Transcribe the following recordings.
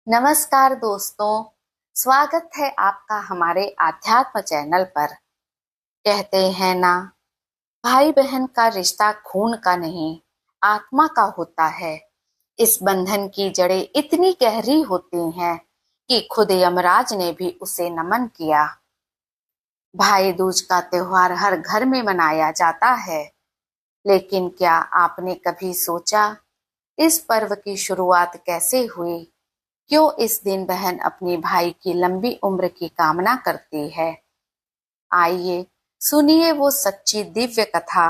नमस्कार दोस्तों, स्वागत है आपका हमारे आध्यात्म चैनल पर। कहते हैं ना, भाई बहन का रिश्ता खून का नहीं, आत्मा का होता है। इस बंधन की जड़ें इतनी गहरी होती हैं कि खुद यमराज ने भी उसे नमन किया। भाई दूज का त्योहार हर घर में मनाया जाता है, लेकिन क्या आपने कभी सोचा इस पर्व की शुरुआत कैसे हुई? क्यों इस दिन बहन अपनी भाई की लंबी उम्र की कामना करती है? आइए सुनिए वो सच्ची दिव्य कथा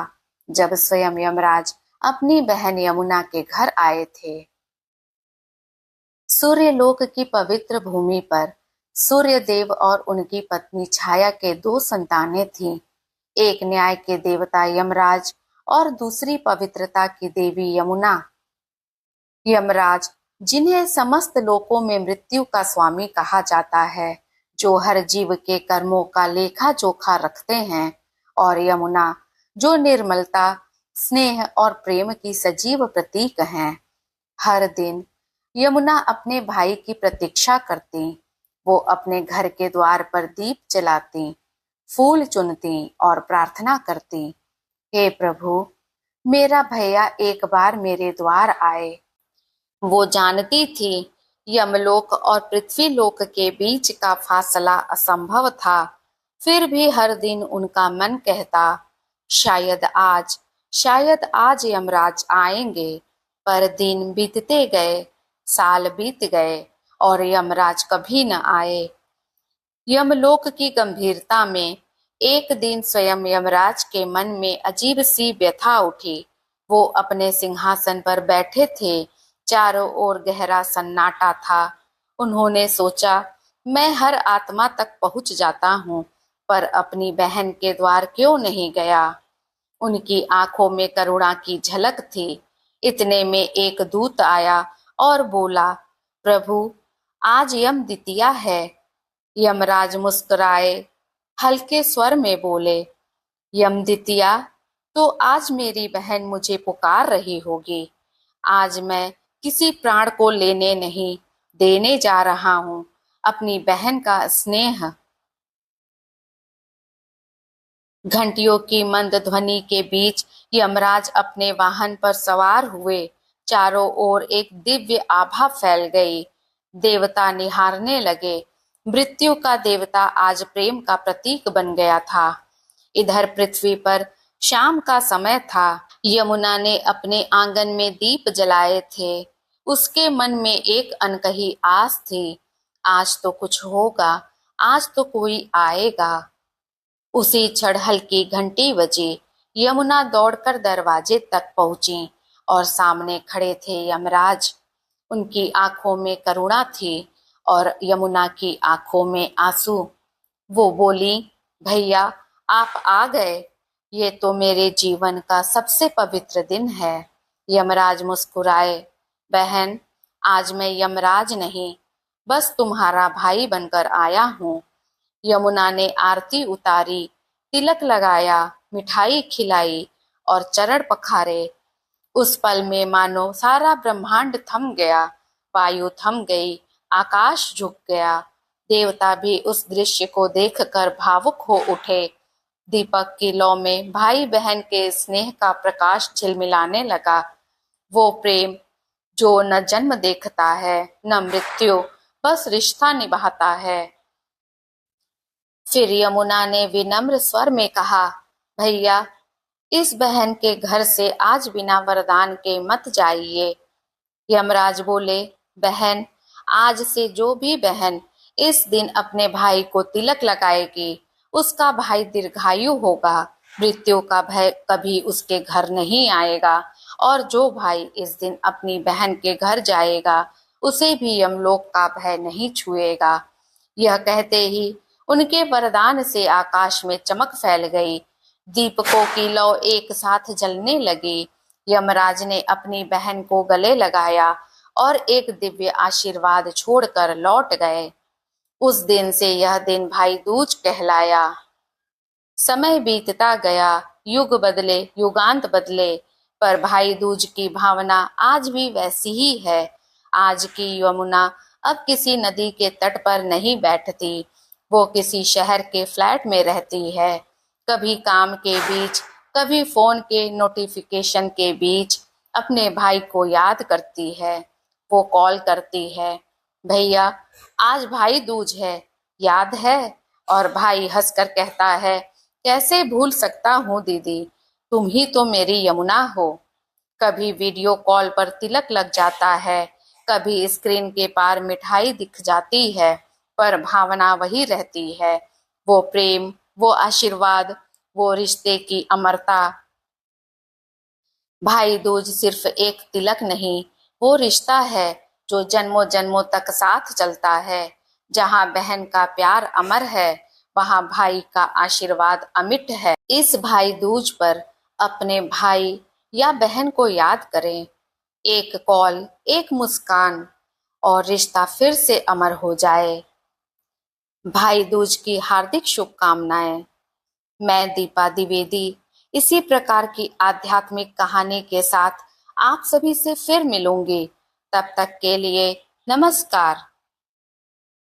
जब स्वयं यमराज अपनी बहन यमुना के घर आए थे। सूर्यलोक की पवित्र भूमि पर सूर्य देव और उनकी पत्नी छाया के दो संतानें थीं। एक न्याय के देवता यमराज और दूसरी पवित्रता की देवी यमुना। यमराज, जिन्हें समस्त लोकों में मृत्यु का स्वामी कहा जाता है, जो हर जीव के कर्मों का लेखा जोखा रखते हैं, और यमुना, जो निर्मलता, स्नेह और प्रेम की सजीव प्रतीक हैं। हर दिन यमुना अपने भाई की प्रतीक्षा करती। वो अपने घर के द्वार पर दीप जलाती, फूल चुनती और प्रार्थना करती, हे प्रभु, मेरा भैया एक बार मेरे द्वार आए। वो जानती थी यमलोक और पृथ्वीलोक के बीच का फासला असंभव था। फिर भी हर दिन उनका मन कहता, शायद आज यमराज आएंगे। पर दिन बीतते गए, साल बीत गए और यमराज कभी न आए। यमलोक की गंभीरता में एक दिन स्वयं यमराज के मन में अजीब सी व्यथा उठी। वो अपने सिंहासन पर बैठे थे, चारों ओर गहरा सन्नाटा था। उन्होंने सोचा, मैं हर आत्मा तक पहुंच जाता हूँ, पर अपनी बहन के द्वार क्यों नहीं गया? उनकी आंखों में करुणा की झलक थी। इतने में एक दूत आया और बोला, प्रभु, आज यम द्वितीया है। यमराज मुस्कुराए, हल्के स्वर में बोले, यम द्वितीया, तो आज मेरी बहन मुझे पुकार रही होगी। आज मैं किसी प्राण को लेने नहीं, देने जा रहा हूँ, अपनी बहन का स्नेह। घंटियों की मंद ध्वनि के बीच यमराज अपने वाहन पर सवार हुए। चारों ओर एक दिव्य आभा फैल गई। देवता निहारने लगे। मृत्यु का देवता आज प्रेम का प्रतीक बन गया था। इधर पृथ्वी पर शाम का समय था। यमुना ने अपने आंगन में दीप जलाए थे। उसके मन में एक अनकही आस थी, आज तो कुछ होगा, आज तो कोई आएगा। उसी क्षण हल्की घंटी बजी। यमुना दौड़कर दरवाजे तक पहुंची और सामने खड़े थे यमराज। उनकी आंखों में करुणा थी और यमुना की आंखों में आंसू। वो बोली, भैया, आप आ गए। ये तो मेरे जीवन का सबसे पवित्र दिन है। यमराज मुस्कुराए, बहन, आज मैं यमराज नहीं, बस तुम्हारा भाई बनकर आया हूँ। यमुना ने आरती उतारी, तिलक लगाया, मिठाई खिलाई और चरण पखारे। उस पल में मानो सारा ब्रह्मांड थम गया, वायु थम गई, आकाश झुक गया। देवता भी उस दृश्य को देखकर भावुक हो उठे। दीपक की लौ में भाई बहन के स्नेह का प्रकाश झिलमिलाने लगा। वो प्रेम जो न जन्म देखता है न मृत्यु, बस रिश्ता निभाता है। फिर यमुना ने विनम्र स्वर में कहा, भैया, इस बहन के घर से आज बिना वरदान के मत जाइए। यमराज बोले, बहन, आज से जो भी बहन इस दिन अपने भाई को तिलक लगाएगी, उसका भाई दीर्घायु होगा, मृत्यु का भय कभी उसके घर नहीं आएगा। और जो भाई इस दिन अपनी बहन के घर जाएगा, उसे भी यमलोक का भय नहीं छुएगा। यह कहते ही उनके वरदान से आकाश में चमक फैल गई। दीपकों की लौ एक साथ जलने लगी। यमराज ने अपनी बहन को गले लगाया और एक दिव्य आशीर्वाद छोड़कर लौट गए। उस दिन से यह दिन भाई दूज कहलाया। समय बीतता गया, युग बदले, युगांत बदले, पर भाई दूज की भावना आज भी वैसी ही है। आज की यमुना अब किसी नदी के तट पर नहीं बैठती, वो किसी शहर के फ्लैट में रहती है। कभी काम के बीच, कभी फोन के नोटिफिकेशन के बीच अपने भाई को याद करती है। वो कॉल करती है, भैया आज भाई दूज है, याद है? और भाई हंसकर कहता है, कैसे भूल सकता हूँ दीदी, तुम ही तो मेरी यमुना हो। कभी वीडियो कॉल पर तिलक लग जाता है, कभी स्क्रीन के पार मिठाई दिख जाती है, पर भावना वही रहती है। वो प्रेम, वो आशीर्वाद, वो रिश्ते की अमरता। भाई दूज सिर्फ एक तिलक नहीं, वो रिश्ता है जो जन्मों जन्मों तक साथ चलता है। जहाँ बहन का प्यार अमर है, वहाँ भाई का आशीर्वाद अमिट है। इस भाई दूज पर अपने भाई या बहन को याद करें। एक कॉल, एक मुस्कान और रिश्ता फिर से अमर हो जाए। भाई दूज की हार्दिक शुभकामनाएं। मैं दीपा द्विवेदी इसी प्रकार की आध्यात्मिक कहानी के साथ आप सभी से फिर मिलूंगी। तब तक के लिए नमस्कार।